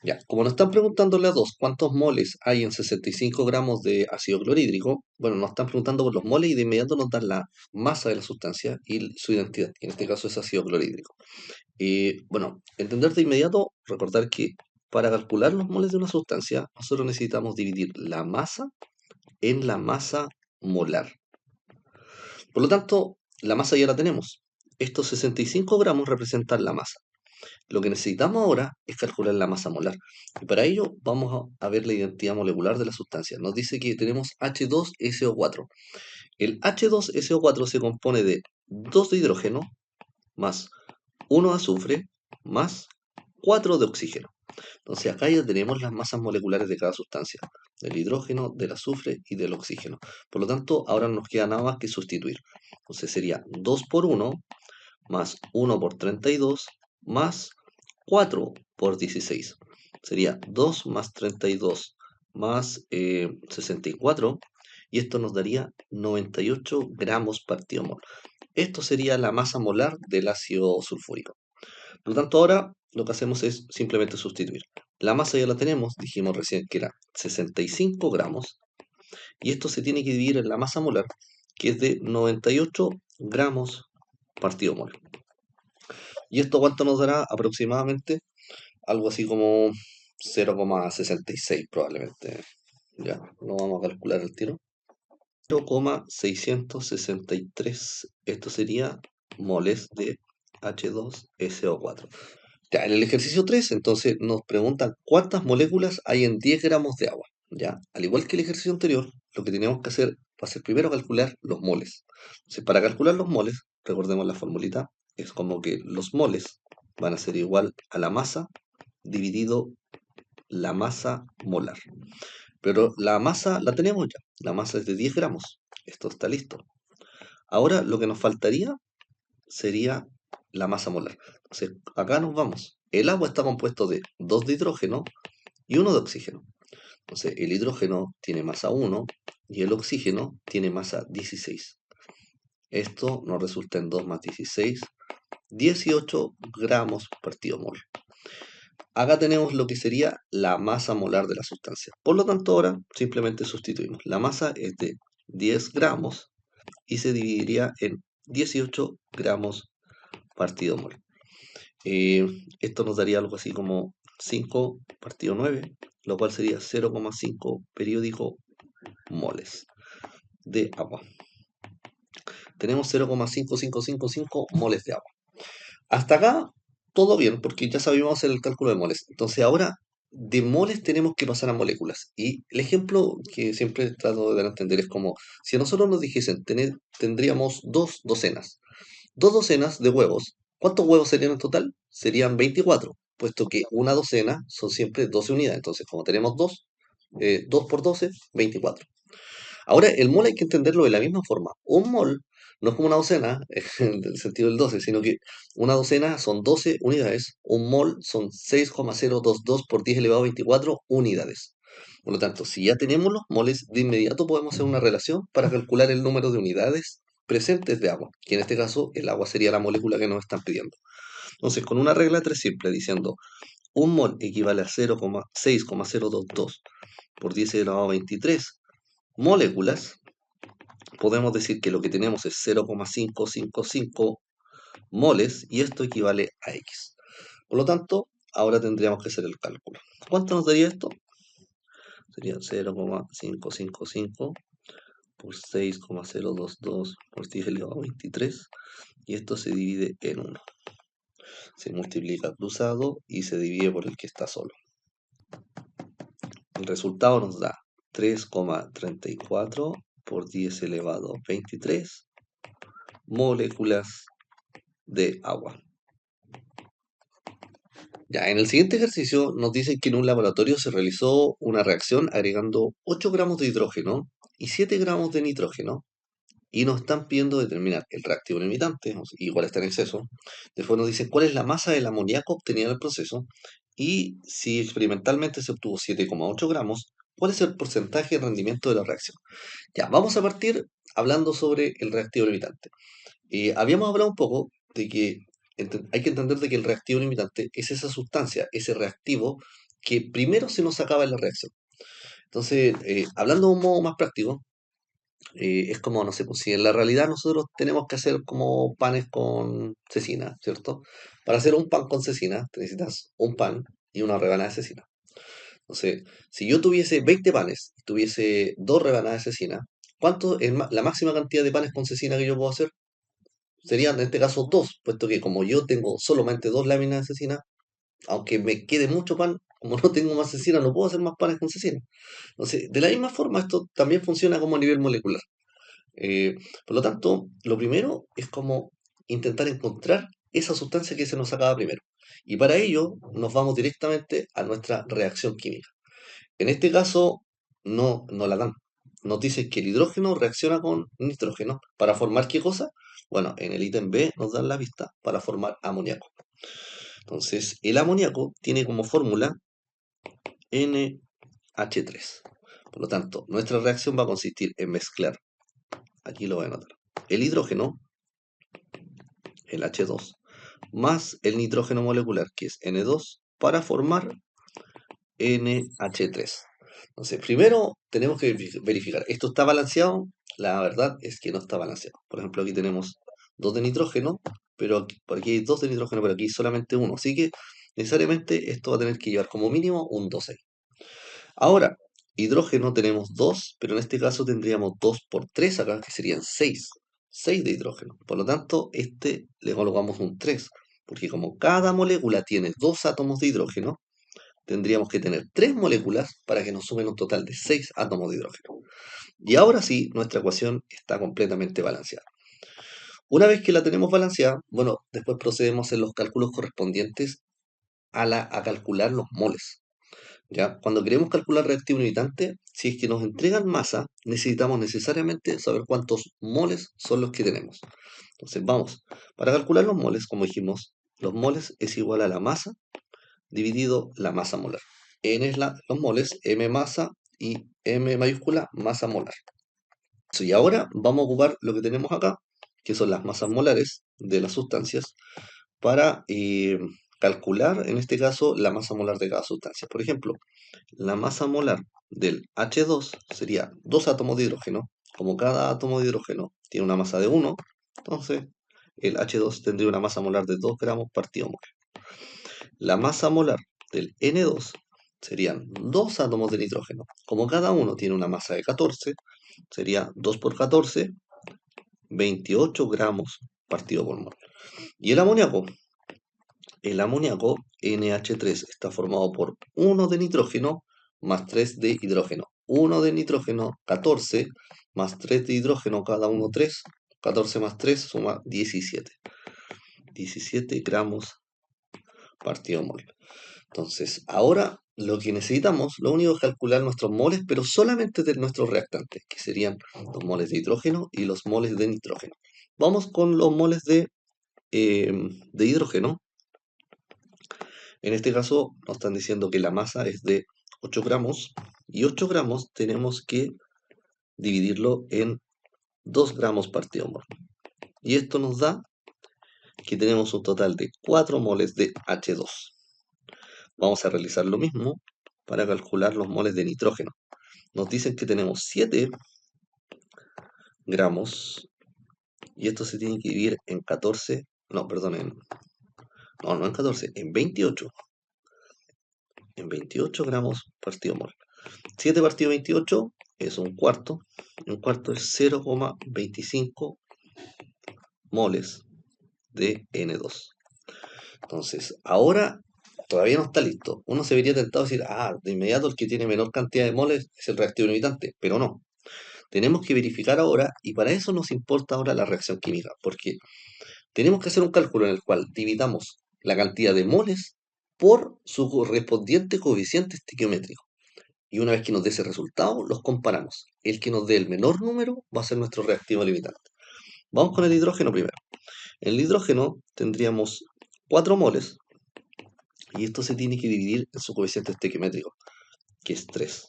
Ya, como nos están preguntando las dos cuántos moles hay en 65 gramos de ácido clorhídrico, bueno, nos están preguntando por los moles y de inmediato nos dan la masa de la sustancia y su identidad, que en este caso es ácido clorhídrico. Bueno, entender de inmediato, recordar que para calcular los moles de una sustancia, nosotros necesitamos dividir la masa en la masa molar. Por lo tanto, la masa ya la tenemos. Estos 65 gramos representan la masa. Lo que necesitamos ahora es calcular la masa molar. Y para ello vamos a ver la identidad molecular de la sustancia. Nos dice que tenemos H2SO4. El H2SO4 se compone de 2 de hidrógeno más 1 de azufre más 4 de oxígeno. Entonces acá ya tenemos las masas moleculares de cada sustancia, del hidrógeno, del azufre y del oxígeno. Por lo tanto, ahora no nos queda nada más que sustituir. Entonces sería 2 por 1 más 1 por 32 más 4 por 16. Sería 2 más 32 más 64 y esto nos daría 98 gramos partido mol. Esto sería la masa molar del ácido sulfúrico. Por lo tanto, ahora lo que hacemos es simplemente sustituir. La masa ya la tenemos, dijimos recién que era 65 gramos, y esto se tiene que dividir en la masa molar, que es de 98 gramos partido mol. ¿Y esto cuánto nos dará? Aproximadamente algo así como 0,66 probablemente. Ya, lo vamos a calcular al tiro. 0,663. Esto sería moles de H2SO4. Ya, en el ejercicio 3, entonces nos preguntan cuántas moléculas hay en 10 gramos de agua. Ya, al igual que el ejercicio anterior, lo que tenemos que hacer va a ser primero calcular los moles. Entonces, para calcular los moles, recordemos la formulita, es como que los moles van a ser igual a la masa dividido la masa molar. Pero la masa la tenemos ya, la masa es de 10 gramos. Esto está listo. Ahora lo que nos faltaría sería la masa molar. Entonces, acá nos vamos. El agua está compuesto de 2 de hidrógeno y 1 de oxígeno. Entonces, el hidrógeno tiene masa 1 y el oxígeno tiene masa 16. Esto nos resulta en 2 más 16, 18 gramos partido mol. Acá tenemos lo que sería la masa molar de la sustancia. Por lo tanto, ahora simplemente sustituimos. La masa es de 10 gramos y se dividiría en 18 gramos partido mol. Esto nos daría algo así como 5 partido 9, lo cual sería 0,5 periódico moles de agua. Tenemos 0,5555 moles de agua. Hasta acá todo bien, porque ya sabíamos hacer el cálculo de moles. Entonces ahora de moles tenemos que pasar a moléculas. Y el ejemplo que siempre trato de dar a entender es como si a nosotros nos dijesen tendríamos 2 docenas. 2 docenas de huevos. ¿Cuántos huevos serían en total? Serían 24, puesto que una docena son siempre 12 unidades. Entonces, como tenemos 2, 2 por 12, 24. Ahora, el mol hay que entenderlo de la misma forma. Un mol no es como una docena, en el sentido del 12, sino que una docena son 12 unidades. Un mol son 6,022 por 10 elevado a 24 unidades. Por lo tanto, si ya tenemos los moles, de inmediato podemos hacer una relación para calcular el número de unidades presentes de agua, que en este caso el agua sería la molécula que nos están pidiendo. Entonces, con una regla 3 simple, diciendo un mol equivale a 0,6,022 por 10 elevado a 23 moléculas, podemos decir que lo que tenemos es 0,555 moles y esto equivale a X. Por lo tanto, ahora tendríamos que hacer el cálculo. ¿Cuánto nos daría esto? Sería 0,555 por 6,022 por 10 elevado a 23 y esto se divide en 1. Se multiplica cruzado y se divide por el que está solo. El resultado nos da 3,34 por 10 elevado a 23 moléculas de agua. Ya, en el siguiente ejercicio nos dicen que en un laboratorio se realizó una reacción agregando 8 gramos de hidrógeno y 7 gramos de nitrógeno y nos están pidiendo determinar el reactivo limitante, igual está en exceso. Después nos dicen cuál es la masa del amoníaco obtenida en el proceso y si experimentalmente se obtuvo 7,8 gramos, cuál es el porcentaje de rendimiento de la reacción. Ya, vamos a partir hablando sobre el reactivo limitante. Habíamos hablado un poco de que hay que entender de que el reactivo limitante es esa sustancia, ese reactivo que primero se nos acaba en la reacción. Entonces, hablando de un modo más práctico, es como, no sé, pues si en la realidad nosotros tenemos que hacer como panes con cecina, ¿cierto? Para hacer un pan con cecina, te necesitas un pan y una rebanada de cecina. Entonces, si yo tuviese 20 panes y tuviese dos rebanadas de cecina, ¿cuánto es la máxima cantidad de panes con cecina que yo puedo hacer? Serían en este caso dos, puesto que como yo tengo solamente dos láminas de cecina, aunque me quede mucho pan, como no tengo más cecina, no puedo hacer más panes con cecina. Entonces, de la misma forma, esto también funciona como a nivel molecular. Eh, por lo tanto, lo primero es como intentar encontrar esa sustancia que se nos acaba primero. Y para ello nos vamos directamente a nuestra reacción química. En este caso, no la dan. Nos dicen que el hidrógeno reacciona con nitrógeno. ¿Para formar qué cosa? Bueno, en el ítem B nos dan la pista para formar amoníaco. Entonces, el amoníaco tiene como fórmula NH3. Por lo tanto, nuestra reacción va a consistir en mezclar, aquí lo voy a anotar, el hidrógeno, el H2, más el nitrógeno molecular, que es N2, para formar NH3. Entonces, primero tenemos que verificar, ¿esto está balanceado? La verdad es que no está balanceado. Por ejemplo, aquí tenemos dos de nitrógeno, pero por aquí hay dos de nitrógeno, pero aquí solamente uno. Así que necesariamente esto va a tener que llevar como mínimo un 2. Ahora, hidrógeno tenemos 2, pero en este caso tendríamos 2 por 3 acá, que serían 6. 6 de hidrógeno. Por lo tanto, este le colocamos un 3, porque como cada molécula tiene 2 átomos de hidrógeno, tendríamos que tener 3 moléculas para que nos sumen un total de 6 átomos de hidrógeno. Y ahora sí, nuestra ecuación está completamente balanceada. Una vez que la tenemos balanceada, bueno, después procedemos en los cálculos correspondientes a calcular los moles. ¿Ya? Cuando queremos calcular reactivo limitante, si es que nos entregan masa, necesitamos necesariamente saber cuántos moles son los que tenemos. Entonces vamos, para calcular los moles, como dijimos, los moles es igual a la masa dividido la masa molar. N es los moles, M masa y M mayúscula masa molar. Y ahora vamos a ocupar lo que tenemos acá, que son las masas molares de las sustancias, para calcular, en este caso, la masa molar de cada sustancia. Por ejemplo, la masa molar del H2 sería dos átomos de hidrógeno. Como cada átomo de hidrógeno tiene una masa de 1, entonces el H2 tendría una masa molar de 2 gramos partido mol. La masa molar del N2 serían dos átomos de nitrógeno. Como cada uno tiene una masa de 14, sería 2 por 14, 28 gramos partido por mol. Y el amoníaco NH3 está formado por 1 de nitrógeno más 3 de hidrógeno. 1 de nitrógeno, 14, más 3 de hidrógeno, cada uno 3. 14 más 3 suma 17. 17 gramos partido mol. Entonces, ahora lo que necesitamos, lo único es calcular nuestros moles, pero solamente de nuestros reactantes, que serían los moles de hidrógeno y los moles de nitrógeno. Vamos con los moles de hidrógeno. En este caso nos están diciendo que la masa es de 8 gramos y 8 gramos tenemos que dividirlo en 2 gramos partido mol. Y esto nos da que tenemos un total de 4 moles de H2. Vamos a realizar lo mismo para calcular los moles de nitrógeno. Nos dicen que tenemos 7 gramos y esto se tiene que dividir en 14, no, perdón, no en 14, en 28. En 28 gramos partido mol. 7 partido 28 es un cuarto. Un cuarto es 0,25 moles de N2. Entonces, ahora todavía no está listo. Uno se vería tentado a decir, de inmediato el que tiene menor cantidad de moles es el reactivo limitante, pero no. Tenemos que verificar ahora, y para eso nos importa ahora la reacción química, porque tenemos que hacer un cálculo en el cual dividamos la cantidad de moles por su correspondiente coeficiente estequiométrico. Y una vez que nos dé ese resultado, los comparamos. El que nos dé el menor número va a ser nuestro reactivo limitante. Vamos con el hidrógeno primero. En el hidrógeno tendríamos 4 moles y esto se tiene que dividir en su coeficiente estequiométrico, que es 3.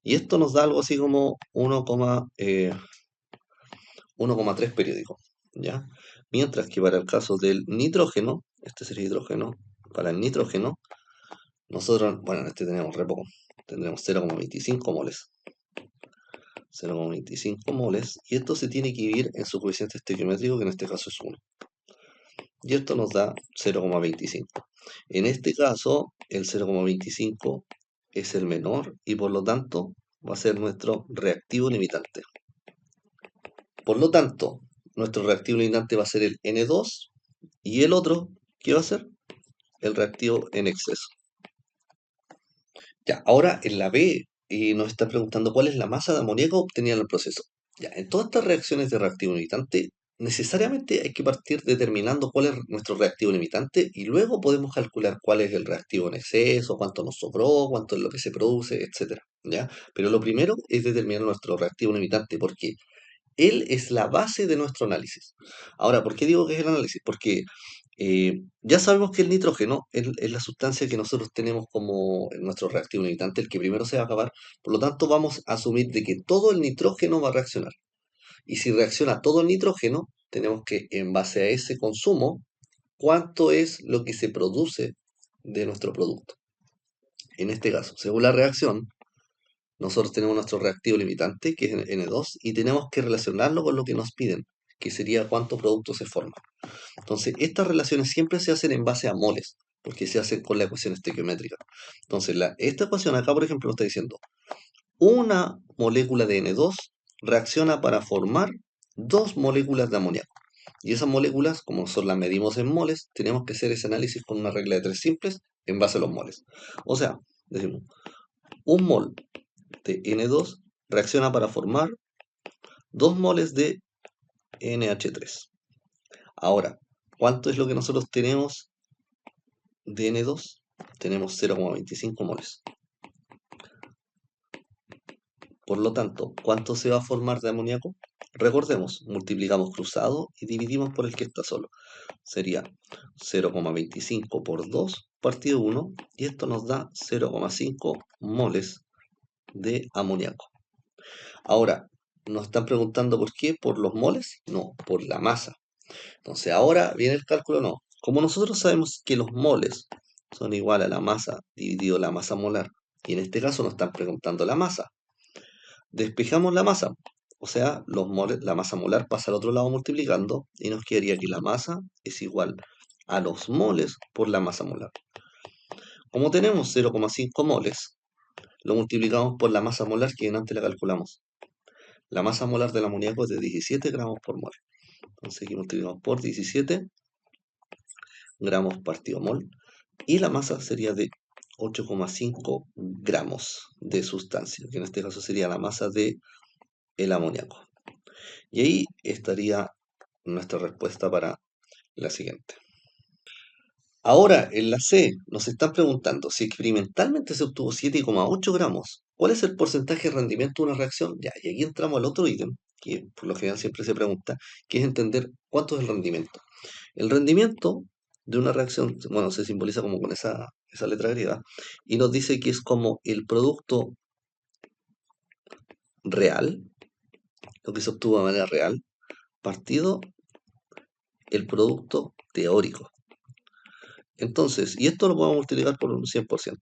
Y esto nos da algo así como 1,3 periódico, ¿ya? Mientras que para el caso del nitrógeno, este sería hidrógeno, para el nitrógeno Nosotros, bueno, en este tenemos re poco. Tendremos 0,25 moles. 0,25 moles. Y esto se tiene que dividir en su coeficiente estequiométrico, que en este caso es 1. Y esto nos da 0,25. En este caso, el 0,25 es el menor y por lo tanto va a ser nuestro reactivo limitante. Por lo tanto, nuestro reactivo limitante va a ser el N2 y el otro, ¿qué va a ser? El reactivo en exceso. Ya, ahora en la B nos está preguntando cuál es la masa de amoníaco obtenida en el proceso. Ya, en todas estas reacciones de reactivo limitante, necesariamente hay que partir determinando cuál es nuestro reactivo limitante y luego podemos calcular cuál es el reactivo en exceso, cuánto nos sobró, cuánto es lo que se produce, etcétera. ¿Ya? Pero lo primero es determinar nuestro reactivo limitante porque él es la base de nuestro análisis. Ahora, ¿por qué digo que es el análisis? Porque ya sabemos que el nitrógeno es la sustancia que nosotros tenemos como nuestro reactivo limitante, el que primero se va a acabar. Por lo tanto, vamos a asumir de que todo el nitrógeno va a reaccionar. Y si reacciona todo el nitrógeno, tenemos que, en base a ese consumo, cuánto es lo que se produce de nuestro producto. En este caso, según la reacción, nosotros tenemos nuestro reactivo limitante, que es N2, y tenemos que relacionarlo con lo que nos piden, que sería cuánto producto se forma. Entonces, estas relaciones siempre se hacen en base a moles, porque se hacen con la ecuación estequiométrica. Entonces, esta ecuación acá, por ejemplo, nos está diciendo, una molécula de N2 reacciona para formar dos moléculas de amoníaco. Y esas moléculas, como nosotros las medimos en moles, tenemos que hacer ese análisis con una regla de tres simples en base a los moles. O sea, decimos, un mol de N2 reacciona para formar 2 moles de NH3. Ahora, ¿cuánto es lo que nosotros tenemos de N2? Tenemos 0,25 moles. Por lo tanto, ¿cuánto se va a formar de amoníaco? Recordemos, multiplicamos cruzado y dividimos por el que está solo. Sería 0,25 por 2 partido 1 y esto nos da 0,5 moles de amoníaco. Ahora, nos están preguntando por qué, ¿por los moles? No, por la masa. Entonces ahora viene el cálculo, no. Como nosotros sabemos que los moles son igual a la masa dividido la masa molar, y en este caso nos están preguntando la masa, despejamos la masa, o sea, los moles, la masa molar pasa al otro lado multiplicando, y nos quedaría que la masa es igual a los moles por la masa molar. Como tenemos 0,5 moles, lo multiplicamos por la masa molar que antes la calculamos. La masa molar del amoníaco es de 17 gramos por mol. Entonces aquí multiplicamos por 17 gramos partido mol. Y la masa sería de 8,5 gramos de sustancia, que en este caso sería la masa de el amoníaco. Y ahí estaría nuestra respuesta para la siguiente. Ahora, en la C, nos están preguntando si experimentalmente se obtuvo 7,8 gramos. ¿Cuál es el porcentaje de rendimiento de una reacción? Ya, y aquí entramos al otro ítem, que por lo general siempre se pregunta, que es entender cuánto es el rendimiento. El rendimiento de una reacción, bueno, se simboliza como con esa letra griega, y nos dice que es como el producto real, lo que se obtuvo de manera real, partido el producto teórico. Entonces, y esto lo podemos multiplicar por un 100%.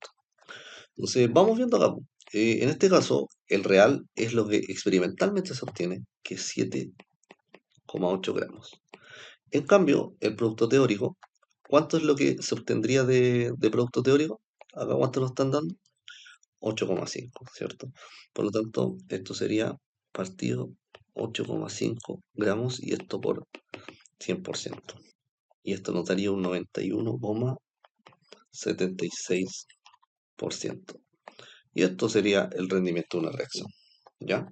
Entonces, vamos viendo acá. En este caso, el real es lo que experimentalmente se obtiene, que es 7,8 gramos. En cambio, el producto teórico, ¿cuánto es lo que se obtendría de producto teórico? Acá, ¿cuánto nos están dando? 8,5, ¿cierto? Por lo tanto, esto sería partido 8,5 gramos y esto por 100%. Y esto nos daría un 91,76%. Y esto sería el rendimiento de una reacción. ¿Ya?